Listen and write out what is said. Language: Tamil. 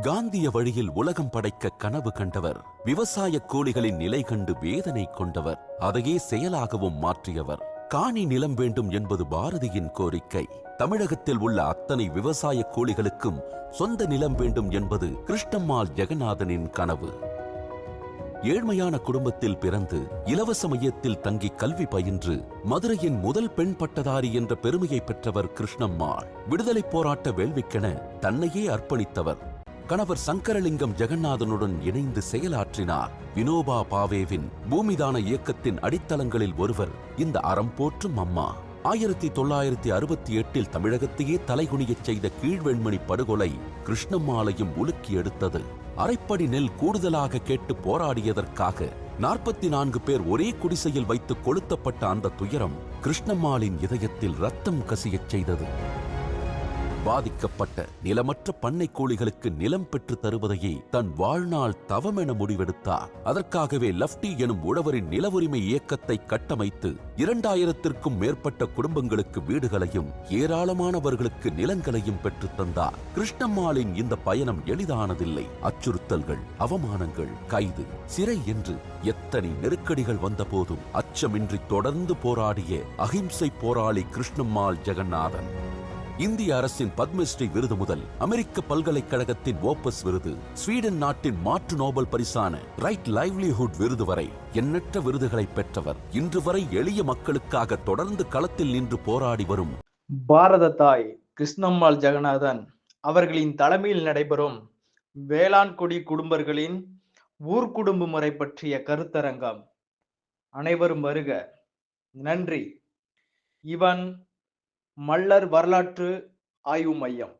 காந்திய வழியில் உலகம் படைக்க கனவு கண்டவர். விவசாய கூலிகளின் நிலை கண்டு வேதனை கொண்டவர். அதையே செயலாகவும் மாற்றியவர். காணி நிலம் வேண்டும் என்பது பாரதியின் கோரிக்கை. தமிழகத்தில் உள்ள அத்தனை விவசாய கூலிகளுக்கும் சொந்த நிலம் வேண்டும் என்பது கிருஷ்ணம்மாள் ஜெகநாதனின் கனவு. ஏழ்மையான குடும்பத்தில் பிறந்து இலவச மையத்தில் தங்கி கல்வி பயின்று மதுரையின் முதல் பெண் பட்டதாரி என்ற பெருமையை பெற்றவர் கிருஷ்ணம்மாள். விடுதலை போராட்ட வேள்விக்கென தன்னையே அர்ப்பணித்தவர். கணவர் சங்கரலிங்கம் ஜெகநாதனுடன் இணைந்து செயலாற்றினார். வினோபா பாவேவின் பூமிதான இயக்கத்தின் அடித்தளங்களில் ஒருவர் இந்த அறம் போற்றும் அம்மா. 1968 தமிழகத்தையே தலைகுனியச் செய்த கீழ்வெண்மணி படுகொலை கிருஷ்ணம்மாளையும் உலுக்கி எடுத்தது. அரைப்படி நெல் கூடுதலாக கேட்டு போராடியதற்காக 44 பேர் ஒரே குடிசையில் வைத்து கொளுத்தப்பட்ட அந்த துயரம் கிருஷ்ணம்மாளின் இதயத்தில் ரத்தம் கசியச் செய்தது. பாதிக்கப்பட்ட நிலமற்ற பண்ணை கூலிகளுக்கு நிலம் பெற்று தருவதையே தன் வாழ்நாள் தவமென முடிவெடுத்தார். அதற்காகவே லப்டி எனும் உழவரின் நில உரிமை இயக்கத்தை கட்டமைத்து 2000த்திற்கும் மேற்பட்ட குடும்பங்களுக்கு வீடுகளையும் ஏராளமானவர்களுக்கு நிலங்களையும் பெற்றுத் தந்தார். கிருஷ்ணம்மாளின் இந்த பயணம் எளிதானதில்லை. அச்சுறுத்தல்கள், அவமானங்கள், கைது, சிறை என்று எத்தனை நெருக்கடிகள் வந்த போதும் அச்சமின்றி தொடர்ந்து போராடிய அகிம்சை போராளி கிருஷ்ணம்மாள் ஜெகநாதன். இந்திய அரசின் பத்மஸ்ரீ விருது முதல் அமெரிக்க பல்கலைக்கழகத்தின் ஓப்பஸ் விருது, ஸ்வீடன் நாட்டின் மாற்று நோபல் பரிசான ரைட் லைவ்லிஹுட் விருது வரை எண்ணற்ற விருதுகளை பெற்றவர். இன்று வரை எளிய மக்களுக்காக தொடர்ந்து களத்தில் நின்று போராடி வரும் பாரத தாய் கிருஷ்ணம்மாள் ஜெகநாதன் அவர்களின் தலைமையில் நடைபெறும் வேளாண் குடி குடும்பர்களின் ஊர்க்குடும்ப முறை பற்றிய கருத்தரங்கம். அனைவரும் வருக. நன்றி. இவன் மல்லர் வரலாற்று ஆய்வு மையம்.